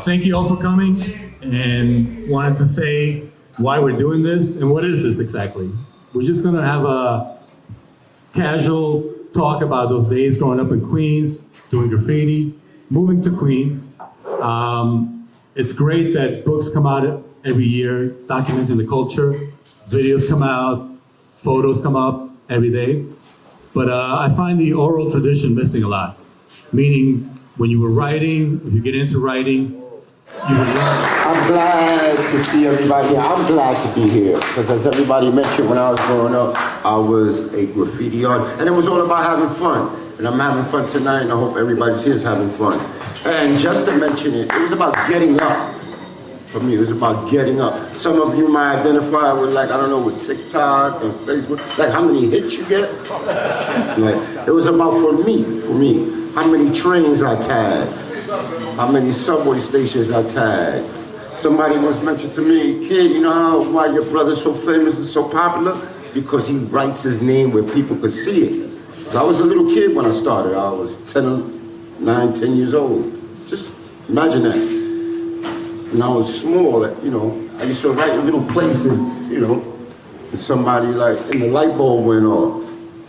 Thank you all for coming, and wanted to say why we're doing this and what is this exactly. We're just gonna have a casual talk about those days growing up in Queens, doing graffiti, moving to Queens. It's great that books come out every year documenting the culture, videos come out, photos come up every day. But I find the oral tradition missing a lot. Meaning, when you were writing, if you get into writing, you would learn. I'm glad to see everybody here. I'm glad to be here, because as everybody mentioned, when I was growing up, I was a graffiti artist, and it was all about having fun. And I'm having fun tonight, and I hope everybody's here is having fun. And just to mention it, it was about getting up. For me, it was about getting up. Some of you might identify with, like, I don't know, with TikTok and Facebook, like how many hits you get. Like, it was about, for me, how many trains I tagged, how many subway stations I tagged. Somebody once mentioned to me, kid, you know why your brother's so famous and so popular? Because he writes his name where people could see it. I was a little kid when I started. I was 9, 10 years old. Just imagine that. And I was small, you know, I used to write in little places, you know, and somebody like, and the light bulb went off.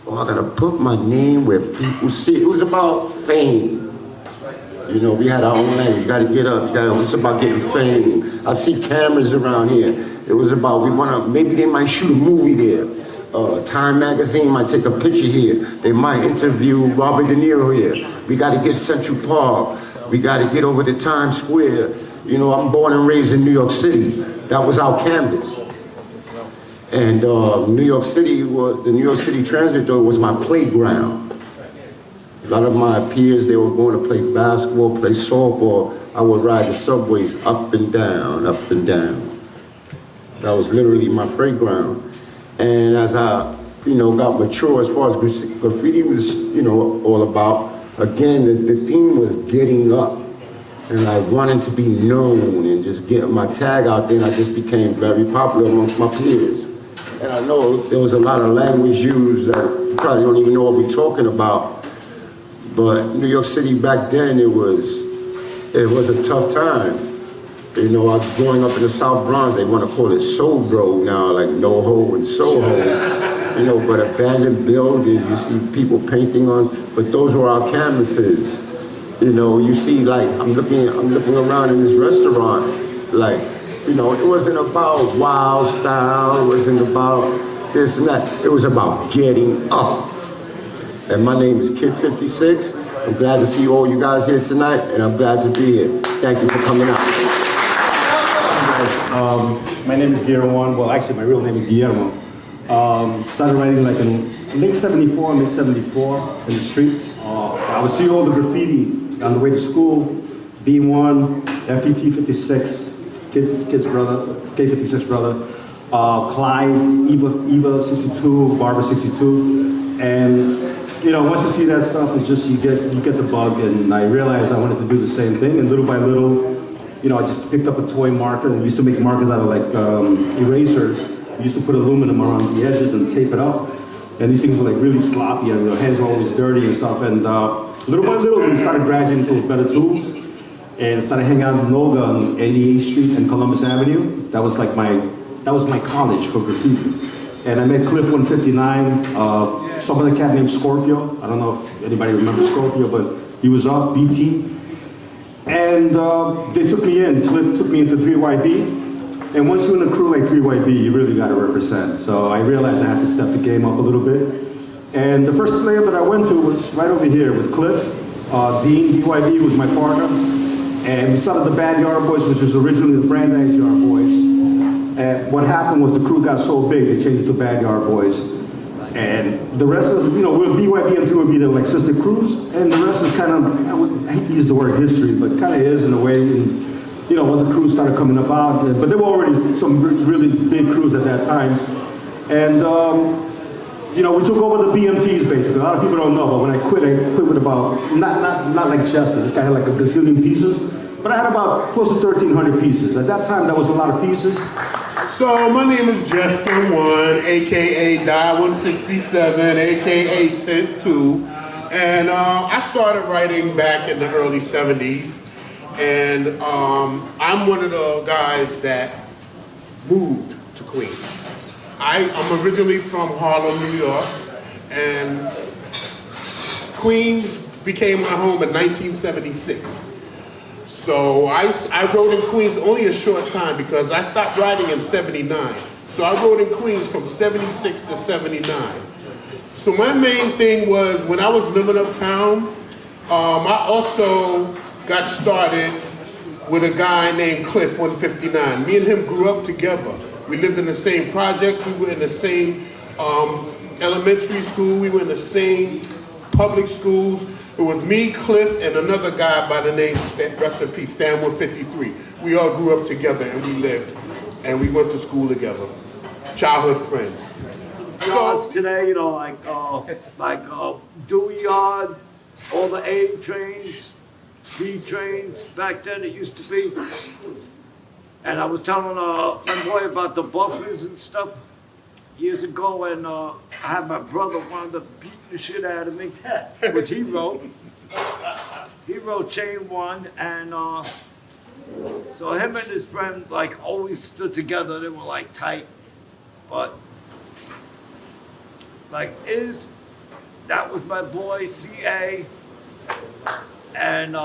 Oh, I gotta put my name where people see it. It was about fame. You know, we had our own language. You gotta get up, it's about getting fame. I see cameras around here. It was about, maybe they might shoot a movie there. Time magazine might take a picture here. They might interview Robert De Niro here. We gotta get Central Park. We gotta get over to Times Square. You know, I'm born and raised in New York City. That was our canvas. And New York City, the New York City Transit though was my playground. A lot of my peers, they were going to play basketball, play softball. I would ride the subways up and down, up and down. That was literally my playground. And as I, you know, got mature as far as graffiti was, you know, all about, again, the theme was getting up. And like wanting to be known and just getting my tag out there, and I just became very popular amongst my peers. And I know there was a lot of language used that you probably don't even know what we're talking about. But New York City back then, it was a tough time. You know, I was growing up in the South Bronx, they want to call it Sobro now, like NoHo and Soho. You know, but abandoned buildings, you see people painting on, but those were our canvases. You know, you see, like, I'm looking around in this restaurant, like, you know, it wasn't about wild style, it wasn't about this and that, it was about getting up. And my name is Kid 56. I'm glad to see all you guys here tonight, and I'm glad to be here. Thank you for coming out. My name is Guillermo. Well, actually, my real name is Guillermo. Started writing like in late 74, mid 74 in the streets. I would see all the graffiti on the way to school, B1, FTT 56, Kid's brother, K56 brother, Clyde, Eva 62, Barbara 62, and you know, once you see that stuff, it's just you get the bug, and I realized I wanted to do the same thing, and little by little, you know, I just picked up a toy marker. We used to make markers out of like erasers. We used to put aluminum around the edges and tape it up, and these things were like really sloppy, and your hands were always dirty and stuff, and little by little, we started graduating to better tools and started hanging out in Noga on 88th Street and Columbus Avenue. That was my college for graffiti. And I met Cliff 159, some other cat named Scorpio. I don't know if anybody remembers Scorpio, but he was up, BT. And they took me in. Cliff took me into 3YB. And once you're in a crew like 3YB, you really gotta represent. So I realized I had to step the game up a little bit. And the first layer that I went to was right over here with Cliff. Dean, DYB was my partner. And we started the Bad Yard Boys, which was originally the Brandeis Yard Boys. And what happened was the crew got so big, they changed it to Bad Yard Boys. And the rest is, you know, BYB and 3YB, they're like sister crews. And the rest is kind of, I hate to use the word history, but kind of is in a way. And, you know, when the crews started coming about, but there were already some really big crews at that time. And, you know, we took over the BMTs basically. A lot of people don't know, but when I quit with about, not like Jester, this guy had like a gazillion pieces, but I had about close to 1,300 pieces. At that time, that was a lot of pieces. So my name is JESTER1, aka Die167, aka Tent2, and I started writing back in the early 70s. And I'm one of the guys that moved to Queens. I'm originally from Harlem, New York, and Queens became my home in 1976. So I rode in Queens only a short time because I stopped riding in 79. So I rode in Queens from 76 to 79. So my main thing was when I was living uptown, I also got started with a guy named Cliff 159. Me and him grew up together. We lived in the same projects, we were in the same elementary school, we were in the same public schools. It was me, Cliff, and another guy by the name, rest in peace, Stan 153. We all grew up together and we lived, and we went to school together. Childhood friends. So it's today, you know, Dewey Yard, all the A trains, B trains, back then it used to be. And I was telling my boy about the buffers and stuff years ago, and I had my brother wanted to beat the shit out of me, which he wrote. He wrote Chain One, and so him and his friend like always stood together. They were like tight, but like that was my boy CA, and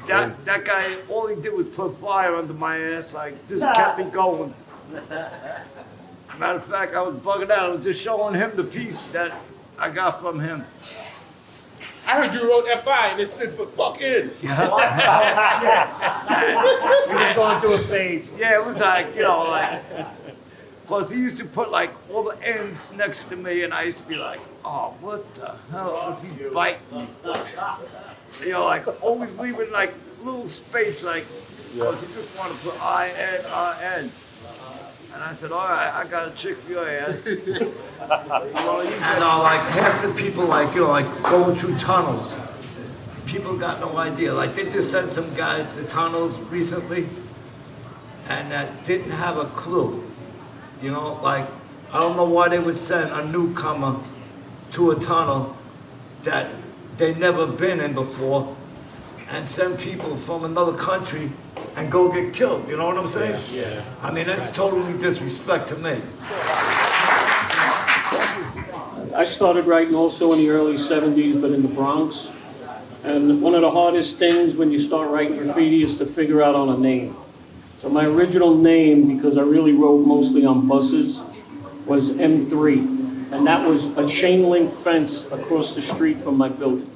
that guy, all he did was put fire under my ass, like just kept me going. Matter of fact, I was bugging out. I was just showing him the piece that I got from him. I heard you wrote FI and it stood for fuck in. We just going through a phase. Yeah, it was like, you know, like, because he used to put like all the ends next to me, and I used to be like, oh, what the hell is he biting me? You know, like always leaving like little space, like, because he just wanted to put I-N. And I said, all right, I got a chick for your ass. Like half the people, like, you know, like going through tunnels. People got no idea. Like they just sent some guys to tunnels recently, and that didn't have a clue. You know, like I don't know why they would send a newcomer to a tunnel that they've never been in before, and send people from another country and go get killed, you know what I'm saying? Yeah. I mean, that's totally disrespect to me. I started writing also in the early 70s, but in the Bronx. And one of the hardest things when you start writing graffiti is to figure out on a name. So my original name, because I really wrote mostly on buses, was M3. And that was a chain link fence across the street from my building.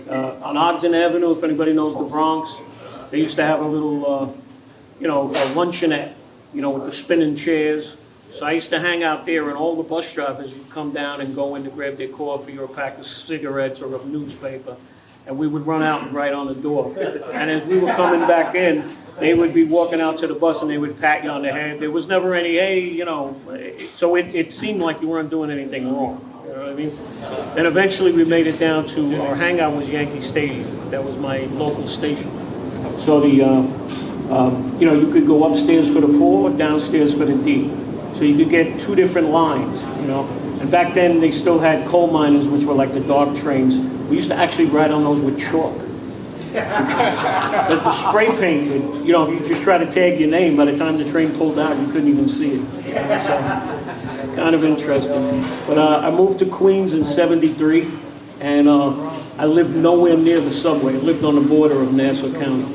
On Ogden Avenue, if anybody knows the Bronx, they used to have a little, a luncheonette, with the spinning chairs. So I used to hang out there, and all the bus drivers would come down and go in to grab their coffee or a pack of cigarettes or a newspaper, and we would run out and write on the door. And as we were coming back in, they would be walking out to the bus and they would pat you on the head. There was never any, hey, so it seemed like you weren't doing anything wrong. You know what I mean? Then eventually we made it down to, our hangout was Yankee Stadium. That was my local station. So you could go upstairs for the 4, downstairs for the D. So you could get 2 different lines, And back then they still had coal miners, which were like the dark trains. We used to actually write on those with chalk. Because the spray paint, if you just try to tag your name, by the time the train pulled out, you couldn't even see it. So, kind of interesting. But I moved to Queens in '73, and I lived nowhere near the subway. I lived on the border of Nassau County.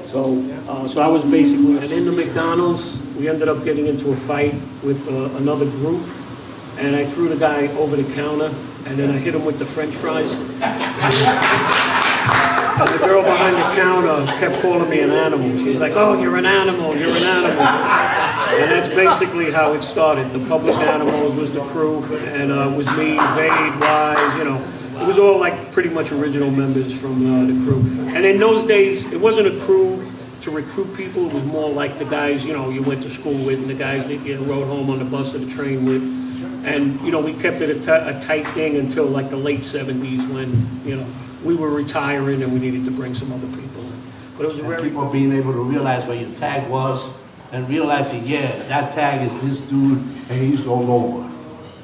So I was basically, and in the McDonald's, we ended up getting into a fight with another group, and I threw the guy over the counter, and then I hit him with the French fries. And the girl behind the counter kept calling me an animal. She's like, oh, you're an animal, you're an animal. And that's basically how it started. The Public Animals was the crew, and it was me, Vade, Wise, It was all like pretty much original members from the crew. And in those days, it wasn't a crew to recruit people. It was more like the guys, you went to school with, and the guys that you rode home on the bus or the train with. And, we kept it a tight thing until like the late 70s when, we were retiring and we needed to bring some other people in. But it was a very... People being able to realize what your tag was and realizing, that tag is this dude and he's all over.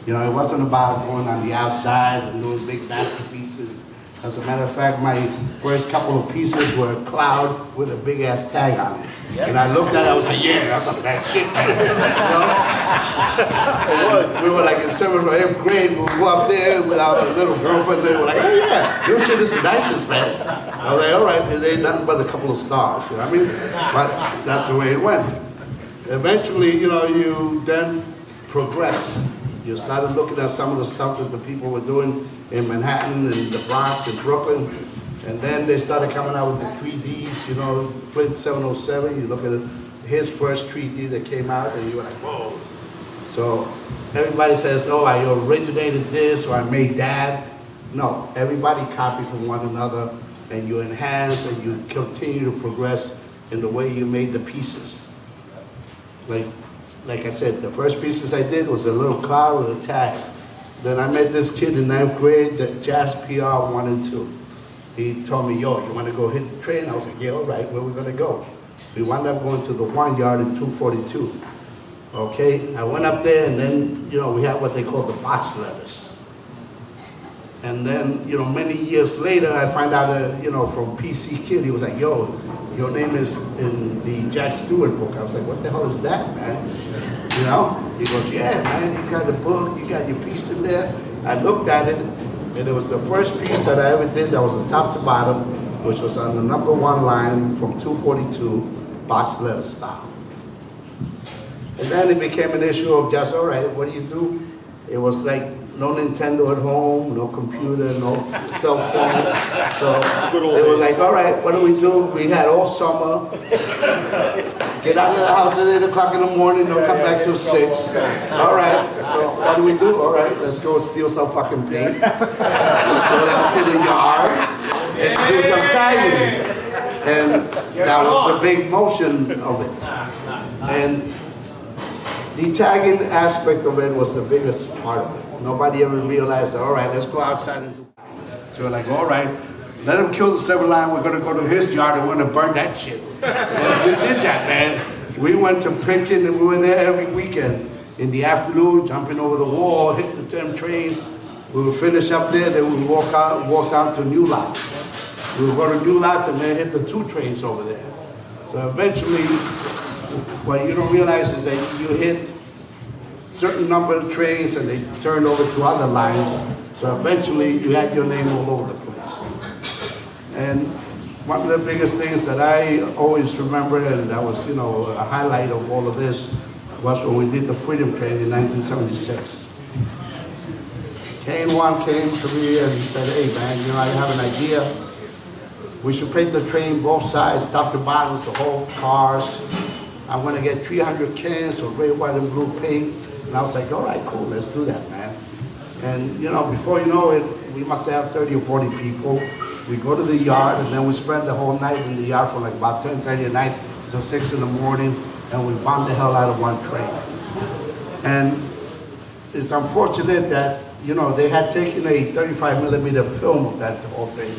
It wasn't about going on the outsides and doing big masterpieces. As a matter of fact, my first couple of pieces were a cloud with a big ass tag on it. And I looked at it, I was like, yeah, that's some bad shit, man. You know? It was. We were like in 7th or 8th grade, we would go up there with our little girlfriends, and they were like, oh yeah, your shit is the nicest, man. I was like, all right, it ain't nothing but a couple of stars, you know what I mean? But that's the way it went. Eventually, you know, you then progress. You started looking at some of the stuff that the people were doing in Manhattan and the Bronx and Brooklyn. And then they started coming out with the 3Ds, you know, Flint 707. You look at it, his first 3D that came out, and you were like, whoa. So everybody says, oh, I originated this or I made that. No, everybody copied from one another, and you enhance and you continue to progress in the way you made the pieces. Like I said, the first pieces I did was a little cloud with a tag. Then I met this kid in 9th grade, that Jazz PR 1 and 2. He told me, yo, you want to go hit the train? I was like, yeah, all right, where we going to go? We wound up going to the wine yard in 242. Okay, I went up there, and then, you know, we had what they call the box letters. And then, you know, many years later, I find out, you know, from PC Kid, he was like, yo, your name is in the Jack Stewart book. I was like, what the hell is that, man? You know? He goes, yeah, man, you got the book, you got your piece in there. I looked at it, and it was the first piece that I ever did that was the top to bottom, which was on the #1 line from 242, box letter style. And then it became an issue of just, all right, what do you do? It was like no Nintendo at home, no computer, no cell phone. So it was like, all right, what do? We had all summer. Get out of the house at 8 o'clock in the morning, don't come back till 6. All right, so what do? All right, let's go steal some fucking paint. Go down to the yard and do some tagging. And that was the big motion of it. And the tagging aspect of it was the biggest part of it. Nobody ever realized that, all right, let's go outside and do it. So we're like, all right, let him kill the 7 line, we're gonna go to his yard and we're gonna burn that shit. And we did that, man. We went to Pitkin and we were there every weekend. In the afternoon, jumping over the wall, hitting the 10 trains. We would finish up there, then we would walk down to New Lots. We would go to New Lots and then hit the 2 trains over there. So eventually, what you don't realize is that you hit certain number of trains and they turned over to other lines. So eventually you had your name all over the place. And one of the biggest things that I always remember, and that was, you know, a highlight of all of this, was when we did the Freedom Train in 1976. Kane came to me and he said, hey man, you know, I have an idea. We should paint the train both sides, top to bottom, the whole cars. I'm gonna get 300 cans of red, white, and blue paint. And I was like, all right, cool, let's do that, man. And you know, before you know it, we must have 30 or 40 people. We go to the yard, and then we spend the whole night in the yard from like about 10:30 at night till 6 in the morning, and we bomb the hell out of one train. And it's unfortunate that, you know, they had taken a 35mm film of that whole thing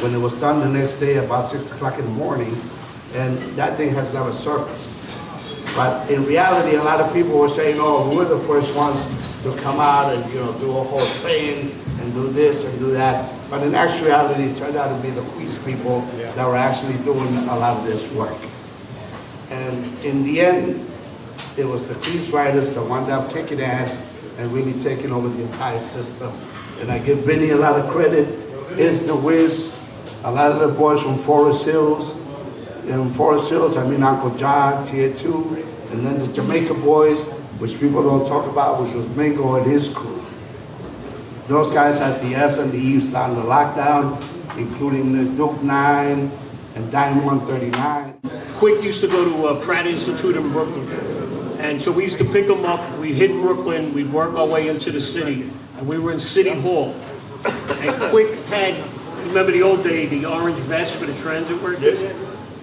when it was done the next day about 6 o'clock in the morning, and that thing has never surfaced. But in reality, a lot of people were saying, oh, we were the first ones to come out and, you know, do a whole train and do this and do that. But in actuality, it turned out to be the Queens people that were actually doing a lot of this work. And in the end, it was the Queens writers that wound up kicking ass and really taking over the entire system. And I give Vinny a lot of credit. Is the Wiz, a lot of the boys from Forest Hills. In Forest Hills, I mean Uncle John, Tier 2, and then the Jamaica boys, which people don't talk about, which was Mingo and his crew. Those guys had the F's and the E's on the lockdown, including the Duke 9 and Dime 139. Quick used to go to Pratt Institute in Brooklyn. And so we used to pick them up, we'd hit Brooklyn, we'd work our way into the city, and we were in City Hall. And Quick had, remember the old day, the orange vest for the transit workers?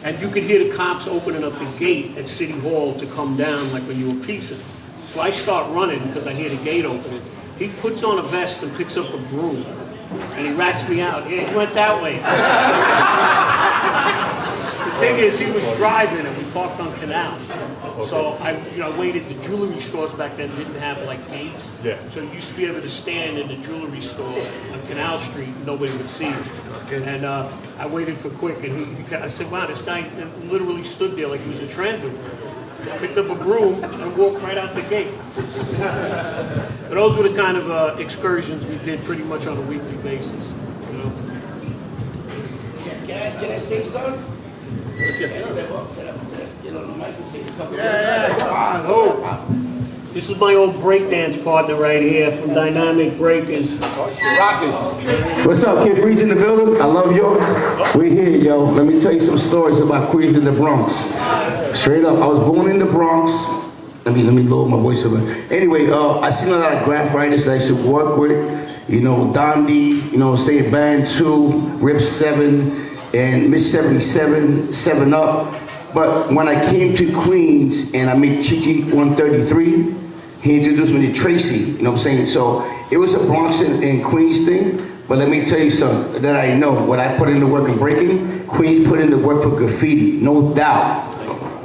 And you could hear the cops opening up the gate at City Hall to come down, like when you were piecing. So I start running because I hear the gate opening. He puts on a vest and picks up a broom, and he rats me out. Yeah, he went that way. thing is, he was driving and we parked on Canal. So I waited. The jewelry stores back then didn't have like gates. Yeah. So you used to be able to stand in the jewelry store on Canal Street and nobody would see you. And I waited for Quick and I said, wow, this guy literally stood there like he was a transit worker. Picked up a broom and walked right out the gate. But those were the kind of excursions we did pretty much on a weekly basis. You know? Can I say something? What's it? Step up, get up there. Get on the mic and say a couple This is my old breakdance partner right here from Dynamic Breakers. What's up, Kid Freeze in the building? I love y'all. We here, yo. Let me tell you some stories about Queens in the Bronx. Straight up, I was born in the Bronx. Let me lower my voice a bit. Anyway, I seen a lot of graph writers that I used to work with. You know, Dondi, State Band 2, Rip 7, and Mitch 77, 7 Up. But when I came to Queens and I met Chichi 133, he introduced me to Tracy, you know what I'm saying? So it was a Bronx and Queens thing, but let me tell you something that I know. What I put in the work in breaking, Queens put in the work for graffiti, no doubt.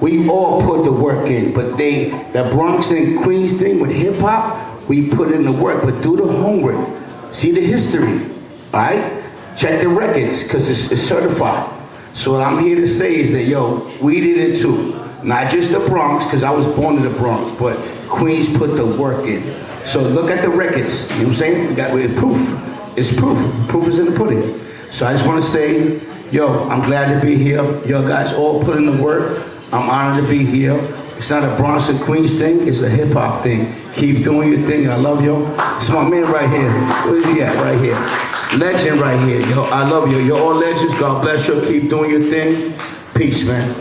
We all put the work in, but the Bronx and Queens thing with hip hop, we put in the work, but do the homework. See the history, all right? Check the records, because it's certified. So what I'm here to say is that, yo, we did it too. Not just the Bronx, because I was born in the Bronx, but Queens put the work in. So look at the records, you know what I'm saying? It's proof. It's proof. Proof is in the pudding. So I just want to say, yo, I'm glad to be here. Yo guys all put in the work. I'm honored to be here. It's not a Bronx and Queens thing, it's a hip hop thing. Keep doing your thing, I love you. It's my man right here. Where is he at? Right here. Legend right here, yo. I love you. You're all legends. God bless you. Keep doing your thing. Peace, man.